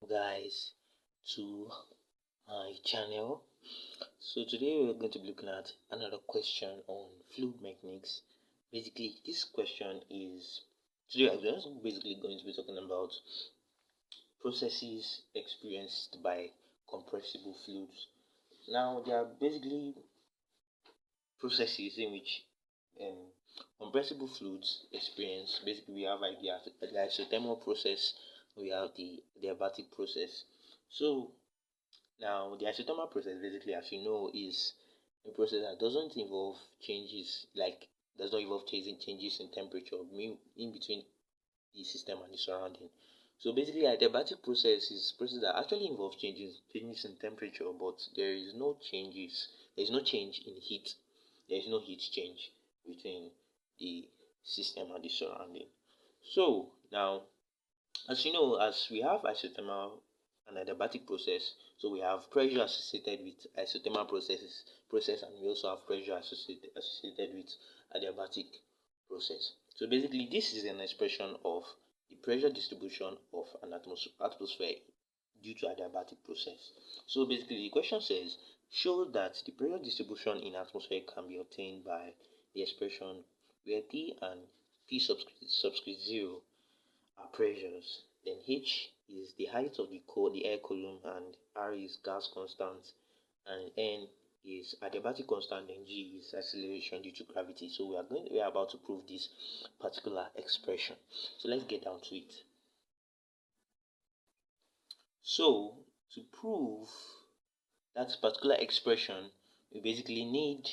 guys to my channel. So today we're going to be looking at another question on fluid mechanics. Basically, this question is today I'm just basically going to be talking about processes experienced by compressible fluids. Now there are basically processes in which um, compressible fluids experience. Basically, we have like the isothermal process, we have the adiabatic process. So now, the isothermal process, basically, as you know, is a process that doesn't involve changes, like does not involve changes in temperature in between the system and the surrounding. So basically, adiabatic process is a process that actually involves changes in temperature, but there is no changes. There is no change in heat. There is no heat change between the system and the surrounding. So now, as you know, as we have isothermal and adiabatic process, so we have pressure associated with isothermal process, and we also have pressure associated with adiabatic process. So basically, this is an expression of the pressure distribution of an atmosphere due to adiabatic process. So basically, the question says, show that the pressure distribution in atmosphere can be obtained by the expression where P and P subscript 0 are pressures. Then H is the height of the air column, and R is gas constant, and N is adiabatic constant, and G is acceleration due to gravity. So we are about to prove this particular expression. So let's get down to it. So to prove that particular expression, we basically need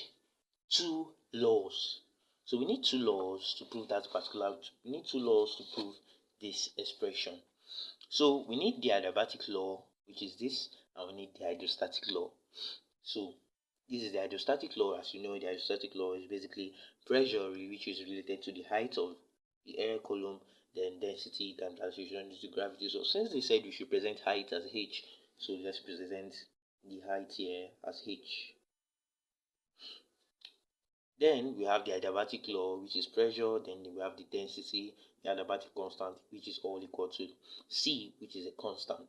two laws. So we need two laws to prove that particular. We need two laws to prove this expression. So we need the adiabatic law, which is this, and we need the hydrostatic law. So this is the hydrostatic law. As you know, the hydrostatic law is basically pressure, which is related to the height of the air column, then density times acceleration due to gravity. So since they said we should present height as h, so let's present the height here as h. Then we have the adiabatic law, which is pressure. Then we have the density, the adiabatic constant, which is all equal to C, which is a constant.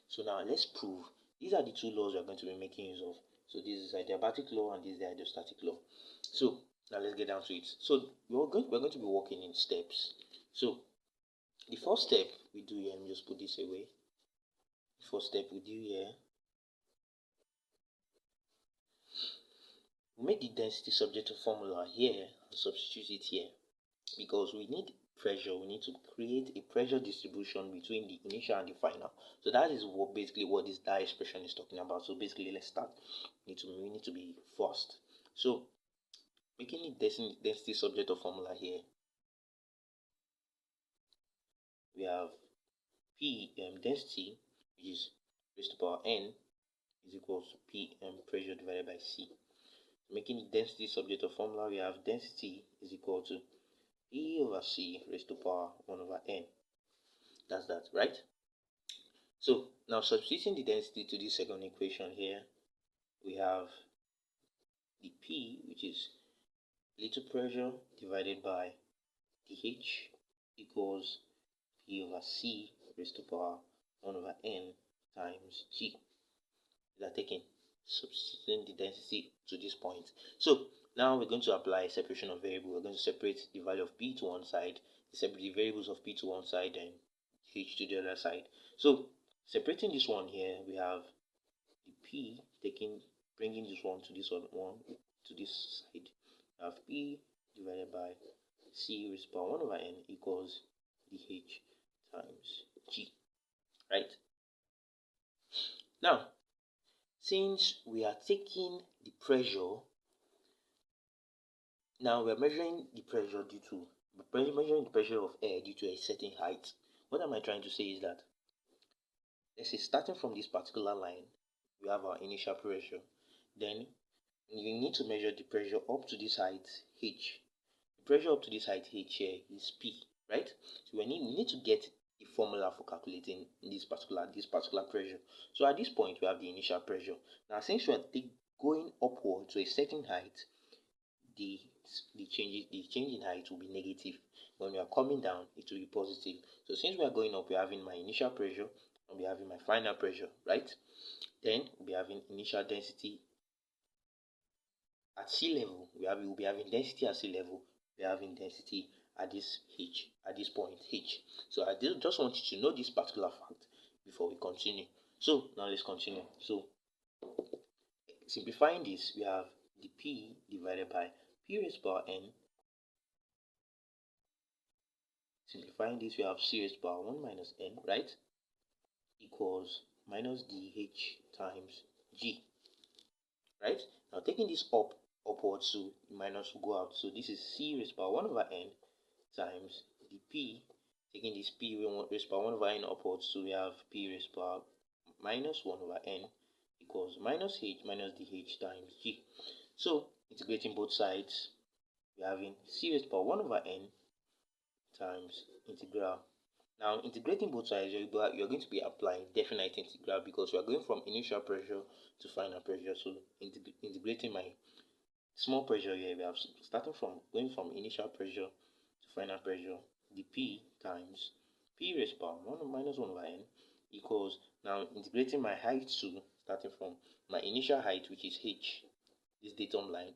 So now let's prove. These are the two laws we are going to be making use of. So this is the adiabatic law and this is the hydrostatic law. So now let's get down to it. So we're going to be working in steps. So the first step we do here, let me just put this away. The first step we do here, we make the density subject to formula here and substitute it here, because we need pressure. We need to create a pressure distribution between the initial and the final. So that is what basically what this die expression is talking about. So basically, let's start. We need to be fast. So making the density subject of formula here, we have P density, which is raised to power n, is equals to P pressure divided by C. Making the density subject of formula, we have density is equal to E over C raised to power 1 over n. That's that, right? So now substituting the density to this second equation here, we have the P, which is little pressure divided by dH, equals P over C raised to power 1 over n times G. We are taking substituting the density to this point. So now we're going to apply separation of variable. We're going to separate the value of P to one side, separate the variables of P to one side, and H to the other side. So separating this one here, we have the P bringing this one to this one to this side. We have P divided by C raised to power 1 over n equals dH times G, right? Now, since we are taking the pressure, now we're measuring the pressure measuring the pressure of air due to a certain height. What am I trying to say is that, let's say starting from this particular line, we have our initial pressure. Then you need to measure the pressure up to this height h. The pressure up to this height h here is P, right? So we need to get the formula for calculating this particular pressure. So at this point we have the initial pressure. Now since we are going upward to a certain height, the change in height will be negative. When we are coming down, it will be positive. So since we are going up, we are having my initial pressure, I'll be having my final pressure, right? Then we'll be having initial density at sea level. We'll be having density at sea level. We're having density at this point H. So I just want you to know this particular fact before we continue. So now let's continue. So simplifying this, we have the P divided by P raised to power N. Simplifying this, we have C raised to power 1 minus N, right? Equals minus DH times G, right? Now taking this upwards, so minus will go out. So this is C raised to power 1 over N times the P. Taking this P raised to power 1 over N upwards, so we have P raised to power minus 1 over N equals minus H minus DH times G. So integrating both sides, we're having C raised to power 1 over N times integral. Now integrating both sides, you're going to be applying definite integral because we are going from initial pressure to final pressure. So integrating my small pressure here, we have starting from going from initial pressure to final pressure, dP times P raised to power 1 minus 1 over N equals, now integrating my height to, starting from my initial height, which is H, this datum line,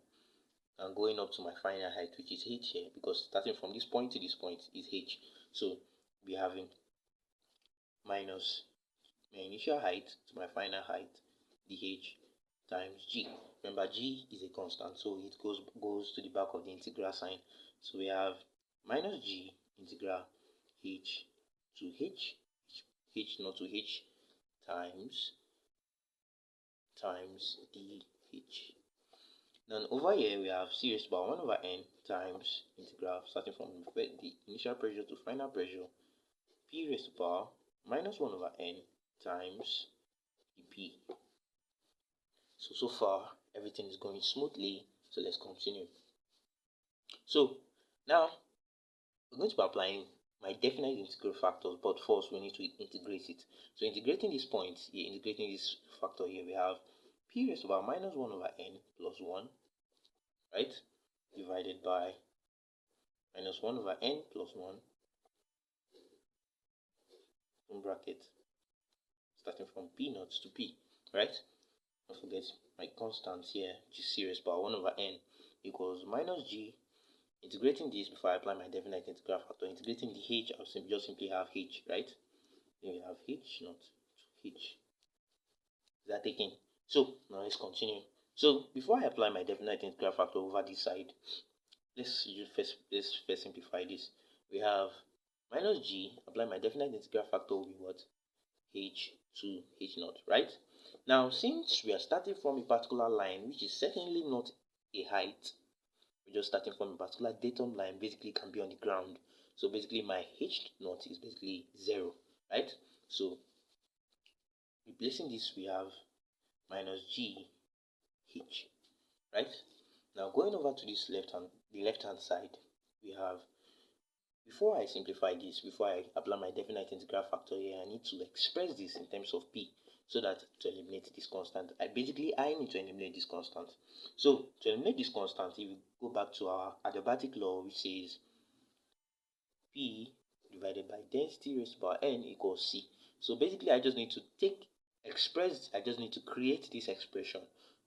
and going up to my final height, which is H here, because starting from this point to this point is H. So we having minus my initial height to my final height, dH times G. Remember, G is a constant, so it goes to the back of the integral sign. So we have minus G integral H to H not to H times dH. Then over here we have C raised to power 1 over N times integral, starting from the initial pressure to final pressure, P raised to power minus 1 over N times dP. So far everything is going smoothly, so let's continue. So now we're going to be applying my definite integral factors, but first we need to integrate it. So integrating this point here, integrating this factor here, we have P raised to power minus 1 over N plus 1, right, divided by minus 1 over N plus 1 in bracket, starting from P naught to P, right? Don't forget my constant here, which is C raised to power 1 over N equals minus G. Integrating this before I apply my definite integral factor, integrating the H, I'll just simply have H, right? Then we have H naught to H. Is that taken? So now let's continue. So before I apply my definite integral factor over this side, let's first simplify this. We have minus G, apply my definite integral factor will be what? H to H naught, right? Now since we are starting from a particular line, which is certainly not a height, we're just starting from a particular datum line, basically can be on the ground. So basically my H naught is basically 0, right? So replacing this, we have minus G H, right? Now going over to this the left hand side, we have, before I simplify this, before I apply my definite integral factor here, I need to express this in terms of P, so that to eliminate this constant, I need to eliminate this constant. So to eliminate this constant, if we go back to our adiabatic law, which says P divided by density raised to power N equals C. So basically I just need to create this expression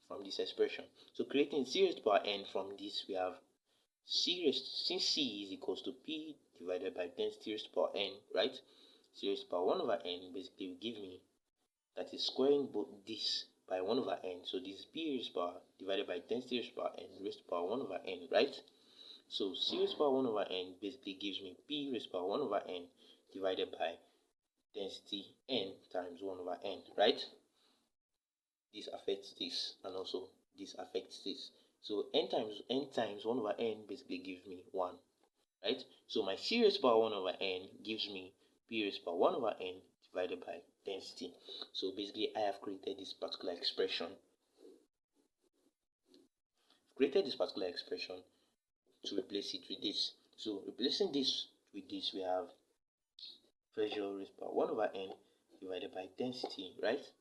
from this expression. So creating C raised to power N from this, we have since C is equals to P divided by density raised to power N, right? C raised to power 1 over N basically will give me, that is squaring both this by 1 over N. So this is P raised to power divided by density raised to power N raised to power 1 over N, right? So C raised to power 1 over N basically gives me P raised to power 1 over N divided by density N times 1 over N, right? This affects this, and also this affects this. So N times 1 over N basically gives me 1, right? So my C raised to power 1 over N gives me P raised to power 1 over N divided by density. So basically I have created this particular expression. To replace it with this. So replacing this with this, we have pressure raised to power 1 over N divided by density, right?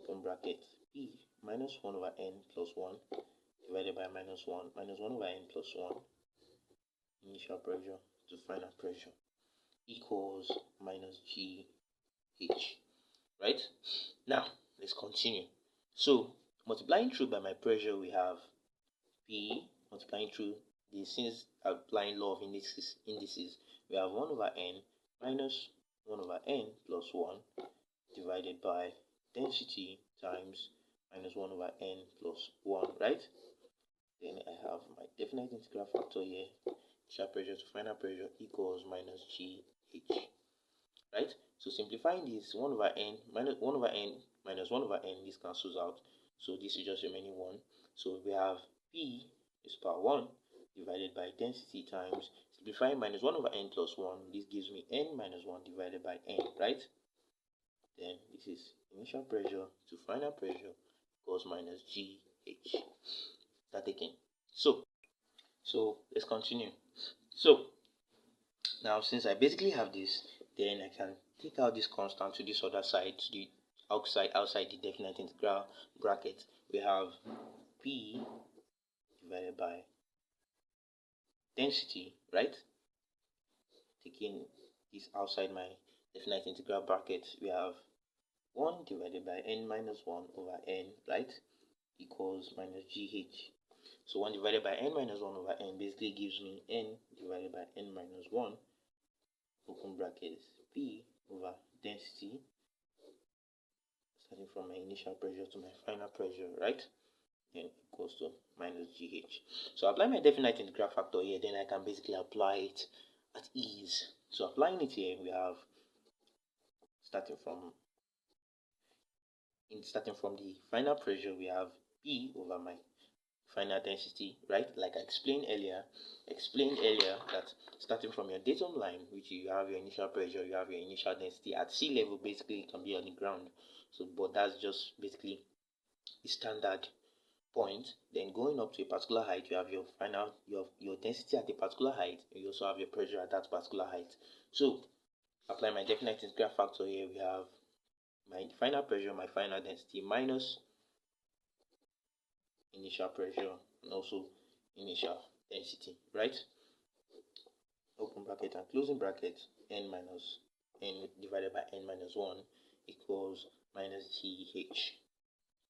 Open bracket, P minus 1 over N plus 1 divided by minus 1 over N plus 1, initial pressure to final pressure, equals minus G H. Right? Now, let's continue. So, multiplying through by my pressure, we have P multiplying through the, since applying law of indices, we have 1 over n minus 1 over n plus 1 divided by density times minus 1 over n plus 1, right? Then I have my definite integral factor here, initial pressure to final pressure equals minus GH, right? So simplifying this, 1 over n minus 1 over n minus 1 over n, this cancels out. So this is just remaining 1. So we have P is power 1 divided by density times, simplifying minus 1 over n plus 1, this gives me n minus 1 divided by n, right? Then this is initial pressure to final pressure equals minus GH. Start taking. So let's continue. So now since I basically have this, then I can take out this constant to this other side, to the outside the definite integral bracket. We have P divided by density, right? Taking this outside my definite integral bracket, we have 1 divided by n minus 1 over n, right, equals minus GH. So 1 divided by n minus 1 over n basically gives me n divided by n minus 1, open brackets, P over density, starting from my initial pressure to my final pressure, right, then equals to minus GH. So apply my definite integral factor here, then I can basically apply it at ease. So applying it here, we have starting from the final pressure, we have P over my final density, right? Like I explained earlier that starting from your datum line, which you have your initial pressure, you have your initial density at sea level, basically it can be on the ground. So, but that's just basically the standard point. Then going up to a particular height, you have your final, your density at a particular height, and you also have your pressure at that particular height. So, apply my definite integral factor here. We have my final pressure, my final density minus initial pressure and also initial density, right? Open bracket and closing bracket, n minus n divided by n minus 1 equals minus GH,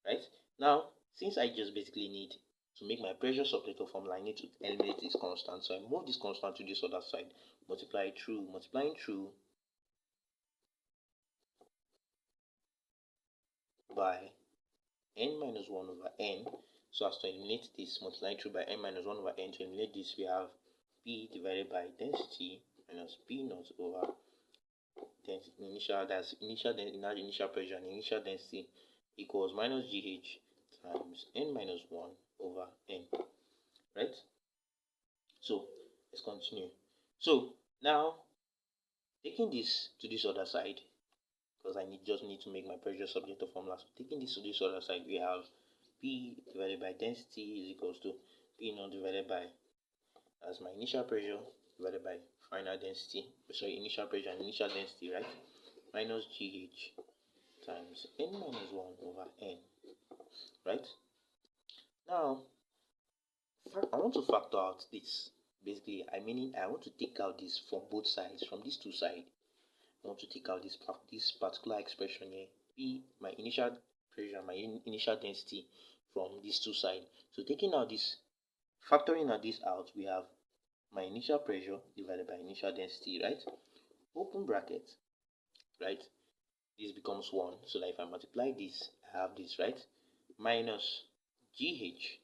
right? Now, since I just basically need to make my pressure separator formula, I need to eliminate this constant. So I move this constant to this other side, multiplying through by n minus 1 over n. So as to eliminate this, multiplying through by n minus 1 over n, to eliminate this, we have P divided by density minus P naught over density initial pressure and initial density equals minus GH times n minus 1 over n, right? So let's continue. So now taking this to this other side, because I just need to make my pressure subjective formula. So taking this to this other side, we have P divided by density is equals to P naught divided by, as my initial pressure divided by final density, initial pressure and initial density, right, minus GH times n minus 1 over n, right? Now, I want to factor out this. Basically, I want to take out this from both sides, from these two sides. I want to take out this particular expression here, P, my initial pressure, my initial density, from these two sides. So taking out this, factoring out this out, we have my initial pressure divided by initial density, right? Open bracket, right? This becomes 1. So that if I multiply this, I have this, right? Minus GH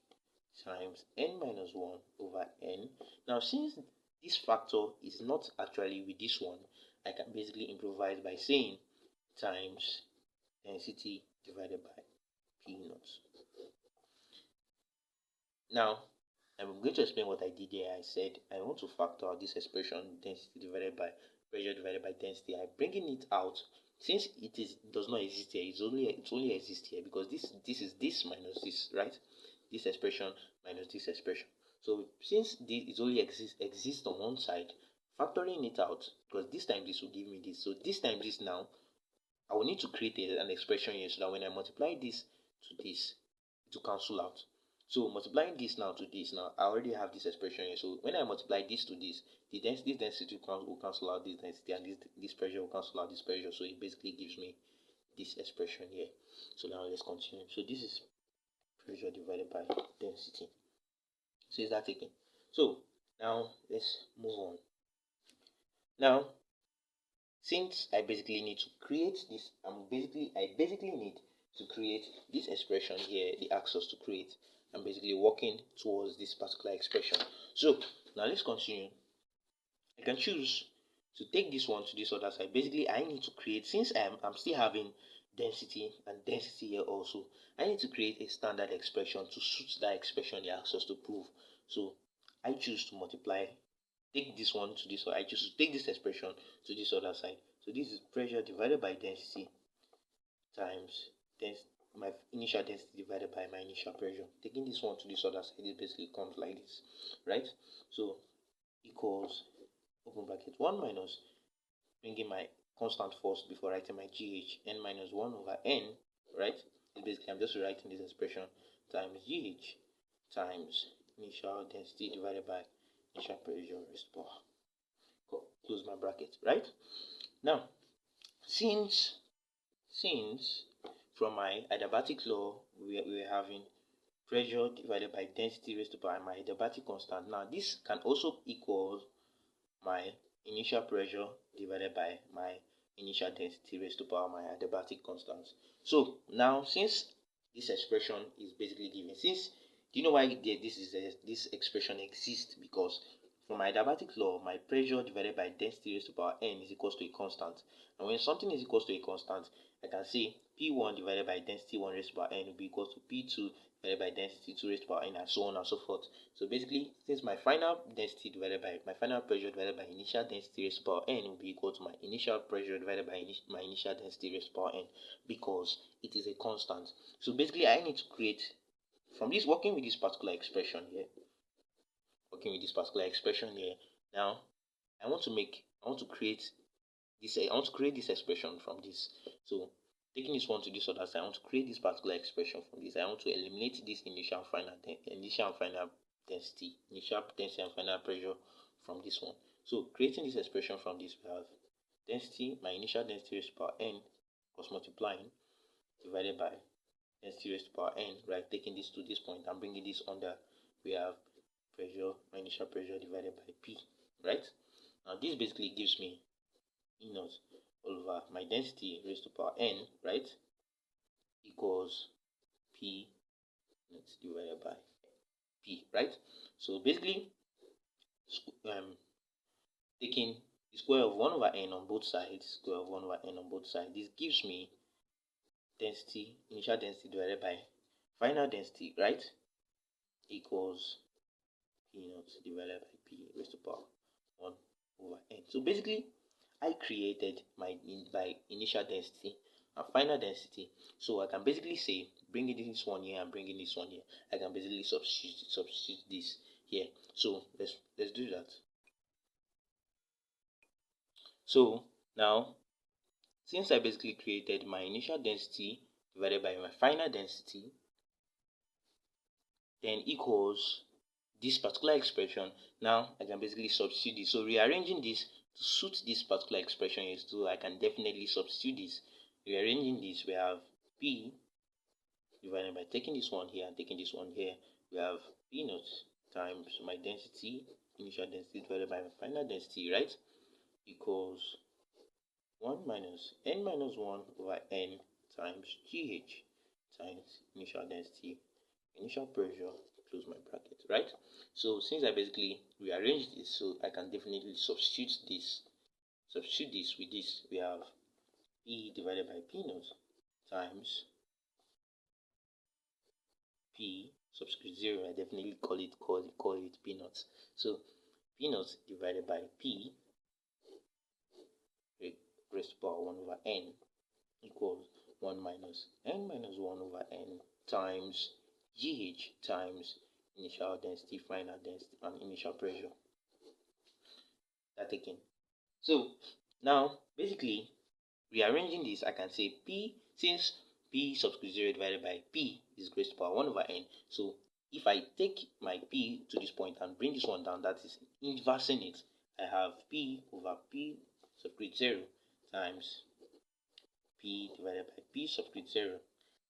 times n minus 1 over n. Now, since this factor is not actually with this one, I can basically improvise by saying times density divided by P naught. Now, I'm going to explain what I did here. I said I want to factor out this expression, density divided by pressure divided by density. I'm bringing it out since it does not exist here. It only exists here because this is this minus this, right? This expression minus this expression. So since it only exists on one side, factoring it out, because this time this will give me this. So this time this, now I will need to create an expression here so that when I multiply this to this, to cancel out. So multiplying this now to this, now I already have this expression here. So when I multiply this to this, this density will cancel out this density, and this pressure will cancel out this pressure. So it basically gives me this expression here. So now let's continue. So this is pressure divided by density. So is that taken? So now let's move on. Now, since I basically need to create this, I basically need to create this expression here. The axis to create. I'm basically working towards this particular expression. So now let's continue. I can choose to take this one to this other side. Basically, I need to create, since I'm still having density and density here also, I need to create a standard expression to suit that expression the axis to prove. So I choose to multiply, take this one to this side. I choose to take this expression to this other side. So this is pressure divided by density times my initial density divided by my initial pressure. Taking this one to this other side, it basically comes like this, right? So equals, open bracket, 1 minus, bringing my constant first before writing my GH, n minus 1 over n, right? It's basically, I'm just rewriting this expression, times GH times initial density divided by initial pressure raised to power. Close my bracket, right? Now, since from my adiabatic law, we're having pressure divided by density raised to power, my adiabatic constant. Now, this can also equal my initial pressure divided by my initial density raised to power my adiabatic constants. So now, since this expression is basically given, since, do you know why this expression exists? Because from my adiabatic law, my pressure divided by density raised to power n is equals to a constant. And when something is equals to a constant, I can say P1 divided by density 1 raised to power n will be equal to P2 divided by density 2 raised to power n, and so on and so forth. So basically, since my final density divided by my final pressure divided by initial density raised to power n will be equal to my initial pressure divided by my initial density raised to power n, because it is a constant. So basically, I need to create from this, working with this particular expression here. Now I want to create this expression from this. So taking this one to this other side, I want to create this particular expression from this. I want to eliminate this initial and final density, and final pressure from this one. So creating this expression from this, we have density, my initial density raised to power n, plus multiplying divided by density raised to power n, right? Taking this to this point and bringing this under, we have pressure, my initial pressure divided by P, right? Now this basically gives me E naught over my density raised to power n, right, equals P naught divided by P, right? So basically, taking the square of 1 over n on both sides, this gives me density, initial density divided by final density, right, equals P naught divided by P raised to power 1 over n. So basically, I created my initial density and final density. So I can basically say, bringing this one here and bringing this one here, I can basically substitute this here. So let's do that. So now, since I basically created my initial density divided by my final density, then equals this particular expression. Now I can basically substitute this. So rearranging this to suit this particular expression is, so I can definitely substitute this. Rearranging this, we have P divided by taking this one here and taking this one here, we have P naught times my density, initial density divided by my final density, right, equals 1 minus n minus 1 over n times GH times initial density, initial pressure, close my bracket, right? So since I basically rearranged this, so I can definitely substitute this with this. We have P divided by P naught times P subscript 0. I definitely call it P naught. So P naught divided by P raised to power 1 over n equals 1 minus n minus 1 over n times GH times initial density, final density, and initial pressure. That taken. So now basically rearranging this, I can say P, since P subscript 0 divided by P is raised to power 1 over n, so if I take my p to this point and bring this one down, that is inversing it, I have p over p subscript 0 times p divided by p subscript 0.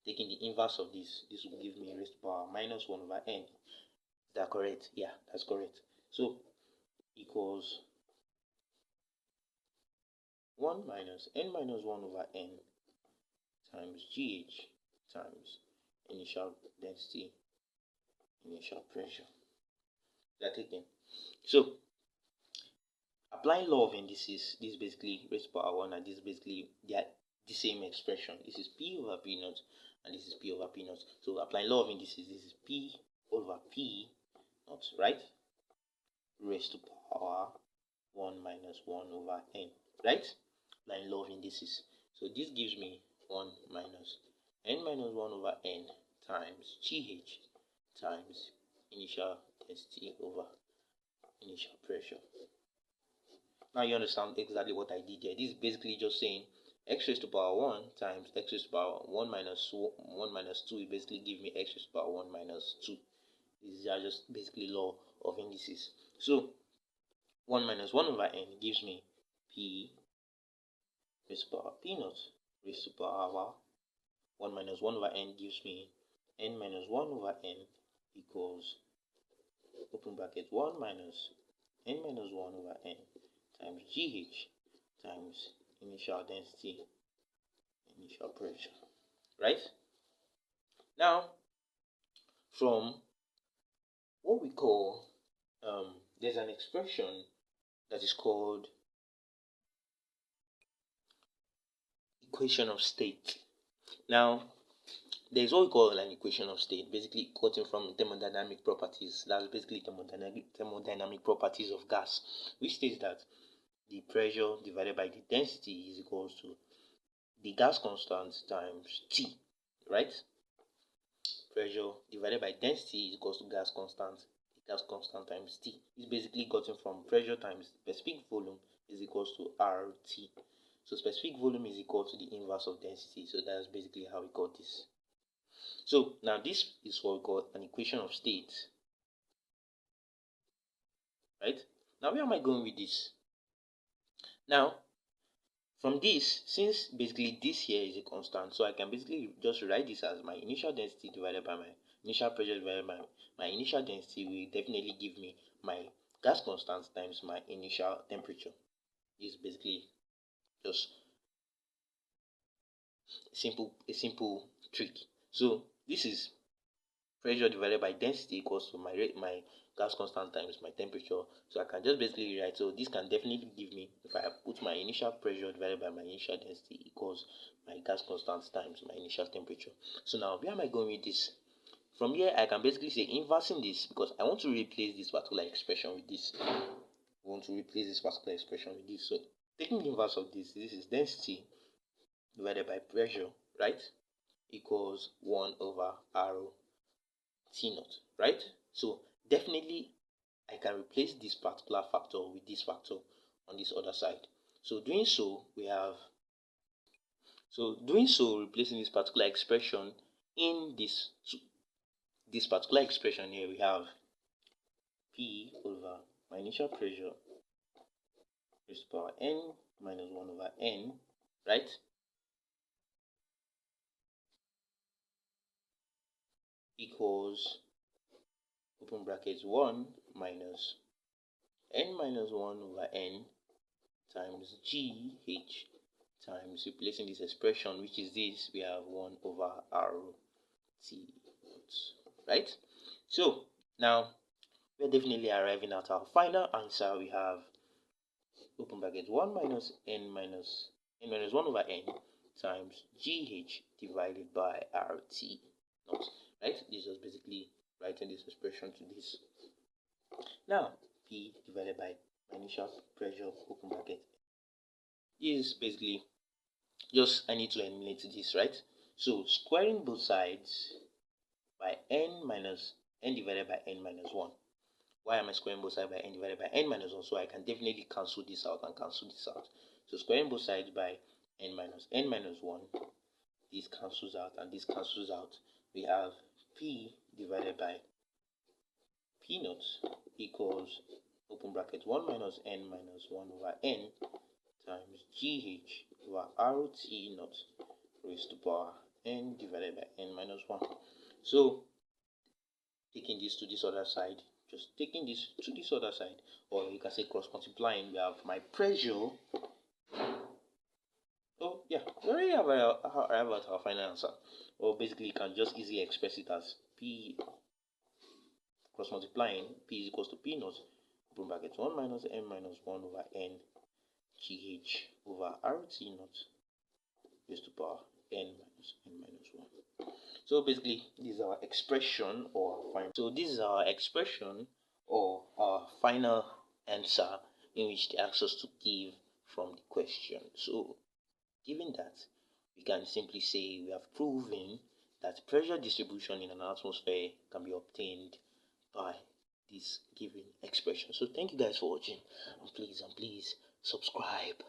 Taking the inverse of this will give me raised to power minus 1 over n. Is that correct? Yeah, that's correct. So equals 1 minus n minus 1 over n times gh times initial density, initial pressure. That taken. So applying law of indices, this is basically raised to power 1, and this is basically the same expression. This is p over p naught, and this is p over p naught. So applying law of indices, this is p over p naught, right? Raised to power 1 minus 1 over n, right? Applying law of indices. So this gives me 1 minus n minus 1 over n times gh times initial density over initial pressure. Now you understand exactly what I did there. This is basically just saying x raised to power 1 times x raised to power 1 minus 2 will basically give me x raised to power 1 minus 2. These are just basically law of indices. So 1 minus 1 over n gives me p raised to power p naught raised to power 1 minus 1 over n gives me n minus 1 over n equals, open bracket, 1 minus n minus 1 over n times gh times initial density, initial pressure, right? Now, from what we call, there's an expression that is called equation of state. Now, there's what we call an equation of state, basically quoting from thermodynamic properties. That's basically thermodynamic properties of gas, which states that the pressure divided by the density is equals to the gas constant times T, right? Pressure divided by density is equals to gas constant. The gas constant times T is basically gotten from pressure times specific volume is equals to RT. So specific volume is equal to the inverse of density. So that's basically how we got this. So now this is what we call an equation of state, right? Now where am I going with this? Now from this, since basically this here is a constant, so I can basically just write this as my initial density divided by my initial pressure divided by my initial density will definitely give me my gas constant times my initial temperature. This is basically just a simple trick. So this is pressure divided by density equals to my gas constant times my temperature. So I can just basically write, so this can definitely give me, if I put my initial pressure divided by my initial density equals my gas constant times my initial temperature. So now where am I going with this? From here I can basically say inversing this, because I want to replace this particular expression with this. I want to replace this particular expression with this. So taking the inverse of this is density divided by pressure, right, equals 1 over rho T naught, right? So definitely I can replace this particular factor with this factor on this other side. So doing so, replacing this particular expression in this particular expression here, we have P over my initial pressure raised to power n minus 1 over n, right? Equals, open brackets, 1 minus n minus 1 over n times gh times, replacing this expression, which is this, we have 1 over RT, right? So now we're definitely arriving at our final answer. We have, open bracket, 1 minus n minus 1 over n times gh divided by RT naught, right? This is basically writing this expression to this. Now P divided by initial pressure, open bracket, is basically just, I need to eliminate this, right? So squaring both sides by n divided by n minus 1. Why am I squaring both sides by n divided by n minus 1? So I can definitely cancel this out and cancel this out. So squaring both sides by n minus 1, this cancels out and this cancels out. We have P divided by P naught equals open bracket 1 minus n minus 1 over n times GH over RT naught raised to power n divided by n minus 1. So taking this to this other side, just taking this to this other side, or you can say cross multiplying, we have my pressure. Oh yeah, we already have our final answer. Or basically you can just easily express it as P cross multiplying P is equals to P naught open bracket 1 minus n minus 1 over n GH over RT naught raised to power n minus n minus 1. So basically this is our expression or final. So this is our expression or our final answer in which they ask us to give from the question. So given that, we can simply say we have proven that pressure distribution in an atmosphere can be obtained by this given expression. So thank you guys for watching, and please subscribe.